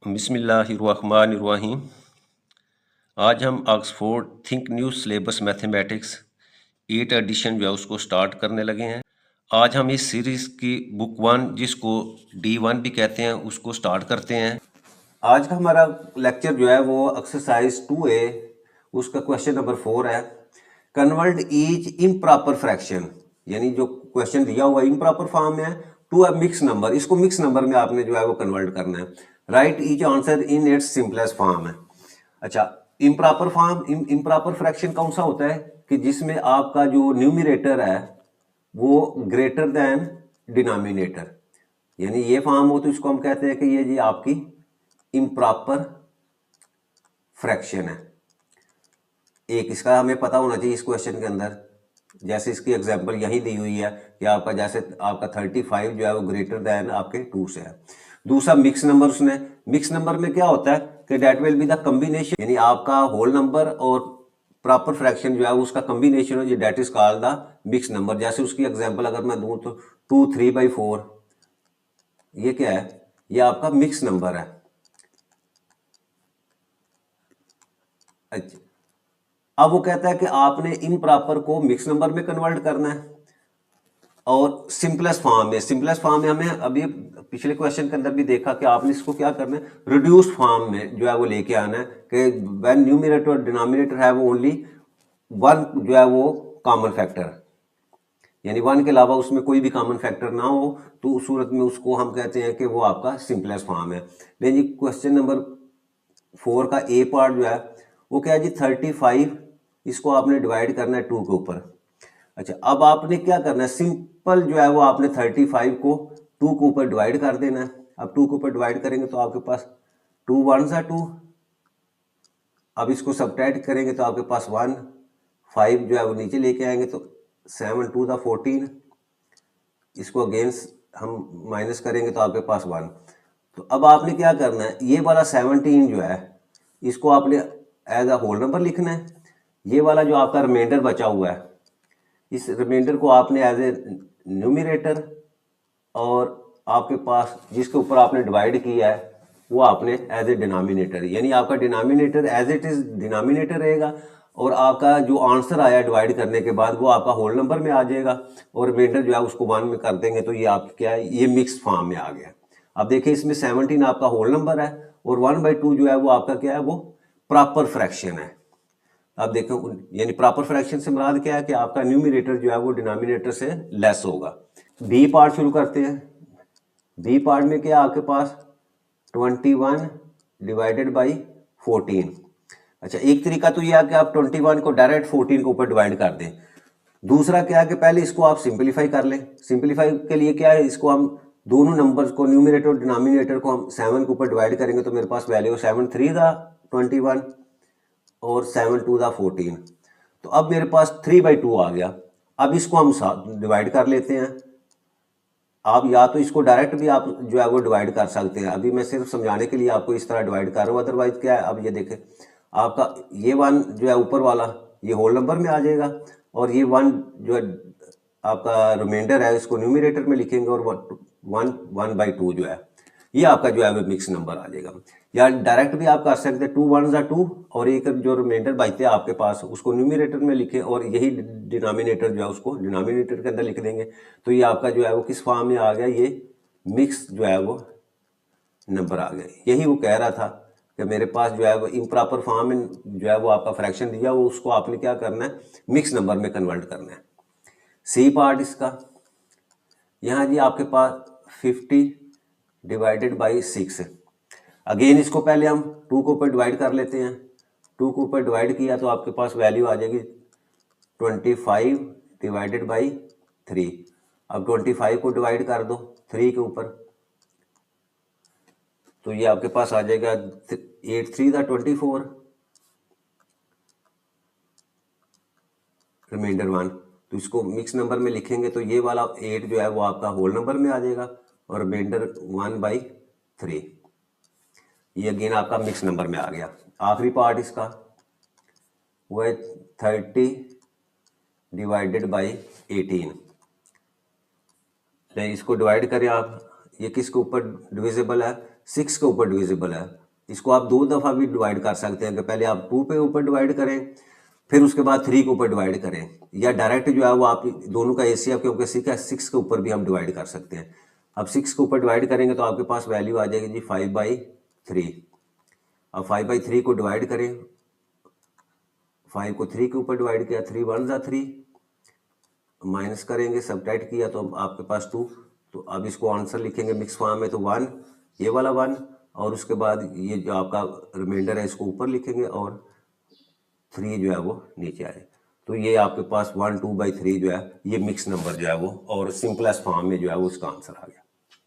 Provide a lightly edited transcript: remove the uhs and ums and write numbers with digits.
बिस्मिल्लाहिर्रहमानिर्रहीम। आज हम Oxford think new syllabus mathematics 8 edition जो है उसको स्टार्ट करने लगे हैं। आज हम इस सीरीज़ की बुक 1 जिसको D1 भी कहते हैं उसको स्टार्ट करते हैं। आज का हमारा लेक्चर जो है वो एक्सरसाइज 2A उसका क्वेश्चन नंबर 4 है। कन्वर्ट ईच इम्प्रॉपर फ्रैक्शन, यानी जो क्वेश्चन दिया हुआ इम्प्रॉपर फॉर्म में है टू अ मिक्स नंबर, इसको मिक्स नंबर में आपने जो है वो कन्वर्ट करना है। Right each answer in its simplest form है। अच्छा, इम्प्रॉपर फॉर्म, इम्प्रॉपर फ्रैक्शन कौन सा होता है कि जिसमें आपका जो न्यूमिरेटर है वो ग्रेटर देन डिनोमिनेटर, यानी ये फॉर्म हो तो इसको हम कहते हैं कि ये जी आपकी इम्प्रॉपर फ्रैक्शन है। एक इसका हमें पता होना चाहिए इस क्वेश्चन के अंदर, जैसे इसकी एग्जांपल यही दी हुई है कि आपका जैसे आपका 35 जो है वो ग्रेटर देन आपके 2 से है। दूसरा मिक्स नंबर, उसने मिक्स नंबर में क्या होता है कि that will be the combination, यानी आपका होल नंबर और प्रॉपर फ्रैक्शन जो है उसका कॉम्बिनेशन हो, that is called the mix number. जैसे उसकी एग्जांपल अगर मैं दूं तो 2 3/4, ये क्या है, ये आपका मिक्स नंबर है। अच्छा, अब वो कहता है कि आपने इम्प्रॉपर को मिक्स नंबर में कन्वर्ट करना है और सिंपलेस्ट फॉर्म में, सिंपलेस्ट फॉर्म में हमें अभी पिछले क्वेश्चन के अंदर भी देखा कि आपने इसको क्या करना है, रिड्यूस फॉर्म में जो है वो लेके आना है कि व्हेन न्यूमरेटर और डिनोमिनेटर है वो ओनली वन जो है वो कॉमन फैक्टर, यानी वन के अलावा उसमें कोई भी कॉमन फैक्टर ना हो तो उस सूरत में उसको हम कहते हैं कि वो आपका सिंपलेस्ट फॉर्म है। लेकिन जी क्वेश्चन नंबर 4 का ए पार्ट जो है वो क्या है जी 35, इसको आपने डिवाइड करना है 2 के ऊपर। अच्छा, अब आपने क्या करना है, सिंपल जो है वो आपने 35 को 2 के ऊपर डिवाइड कर देना है। अब 2 के ऊपर डिवाइड करेंगे तो आपके पास 2 1 सा 2, अब इसको सब्ट्रैक्ट करेंगे तो आपके पास 1 5 जो है वो नीचे लेके आएंगे तो 7 2 द 14, इसको अगेंस्ट हम माइनस करेंगे तो आपके पास 1। तो अब आपने क्या करना है, ये वाला 17 जो है इसको आपने एज अ होल नंबर लिखना है। ये वाला जो आपका रिमाइंडर बचा हुआ है इस रिमाइंडर को आपने एज ए न्यूमिरेटर और आपके पास जिसके ऊपर आपने डिवाइड किया है वो आपने एज ए डिनोमिनेटर, यानी आपका denominator as it is denominator रहेगा और आपका जो आंसर आया डिवाइड करने के बाद वो आपका होल नंबर में आ जाएगा और रिमाइंडर जो है उसको 1 में कर देंगे तो ये आप क्या है, ये मिक्स फॉर्म में आ गया। अब देखिए इसमें 17 आपका होल नंबर है और 1/2 जो है वो आपका क्या है, वो प्रॉपर फ्रैक्शन है। अब देखो यानी प्रॉपर फ्रैक्शन से मुराद क्या है कि आपका न्यूमिनेटर जो है वो डिनोमिनेटर से लेस होगा। बी पार्ट शुरू करते हैं। बी पार्ट में क्या आपके पास 21 डिवाइडेड बाई 14। अच्छा, एक तरीका तो यह है कि आप 21 को डायरेक्ट 14 के ऊपर डिवाइड कर दें। दूसरा क्या है कि पहले इसको आप सिंपलीफाई कर लें। सिंपलीफाई के लिए क्या है, इसको हम दोनों नंबर्स को न्यूमिनेटर और डिनोमिनेटर को हम 7 के ऊपर डिवाइड करेंगे तो मेरे पास वैल्यू 7 3 दा 21 और 7 2 दा 14। तो अब मेरे पास 3/2 आ गया। अब इसको हम डिवाइड कर लेते हैं। आप या तो इसको डायरेक्ट भी आप जो है वो डिवाइड कर सकते हैं, अभी मैं सिर्फ समझाने के लिए आपको इस तरह डिवाइड कर रहा हूँ। अदरवाइज क्या है, अब ये देखें आपका ये 1 जो है ऊपर वाला ये होल नंबर में आ जाएगा और ये 1 जो है आपका रिमाइंडर है इसको न्यूमिनेटर में लिखेंगे और 1/2 जो है ये आपका जो है वो मिक्स नंबर आ जाएगा। या डायरेक्ट भी आप कर सकते हैं 2 1 2 और एक जो रिमाइंडर बचते हैं आपके पास उसको न्यूमिनेटर में लिखें और यही डिनोमिनेटर जो है उसको डिनोमिनेटर के अंदर लिख देंगे तो ये आपका जो है वो किस फॉर्म में आ गया, ये मिक्स जो है वो नंबर आ गया। यही वो कह रहा था कि मेरे पास जो है वो इम्प्रॉपर फॉर्म में जो है वो आपका फ्रैक्शन दिया वो उसको आपने क्या करना है, मिक्स नंबर में कन्वर्ट करना है। सी पार्ट इसका, यहाँ जी आपके पास 50 डिवाइडेड बाई 6। अगेन इसको पहले हम 2 के ऊपर डिवाइड कर लेते हैं। 2 के ऊपर डिवाइड किया तो आपके पास वैल्यू आ जाएगी 25 डिवाइडेड बाई 3। अब 25 को डिवाइड कर दो 3 के ऊपर तो ये आपके पास आ जाएगा 8 3 दा 24 रिमाइंडर 1। तो इसको मिक्स नंबर में लिखेंगे तो ये वाला 8 जो है वो आपका होल नंबर में आ जाएगा और रिमाइंडर 1/3, ये अगेन आपका मिक्स नंबर में आ गया। आखिरी पार्ट इसका वो है 30 डिवाइडेड बाई 18। इसको डिवाइड करें आप, ये किसके ऊपर डिविजिबल है, 6 के ऊपर डिविजिबल है। इसको आप 2 दफ़ा भी डिवाइड कर सकते हैं कि पहले आप 2 पे ऊपर डिवाइड करें, फिर उसके बाद 3 के ऊपर डिवाइड करें, या डायरेक्ट जो है वो आप दोनों का एसीएफ क्योंकि 6 के ऊपर भी हम डिवाइड कर सकते हैं। अब 6 के ऊपर डिवाइड करेंगे तो आपके पास वैल्यू आ जाएगी जी 5/3। अब 5/3 को डिवाइड करें, 5 को 3 के ऊपर डिवाइड किया, 3 1 जा 3, माइनस करेंगे, सब्ट्रैक्ट किया तो आपके पास 2। तो अब इसको आंसर लिखेंगे मिक्स फॉर्म में, तो 1, ये वाला 1, और उसके बाद ये जो आपका रिमाइंडर है इसको ऊपर लिखेंगे और 3 जो है वो नीचे आए। तो ये आपके पास 1 2/3 जो है ये मिक्स नंबर जो है वो और सिंपलेस्ट फॉर्म में जो है वो उसका आंसर आ गया।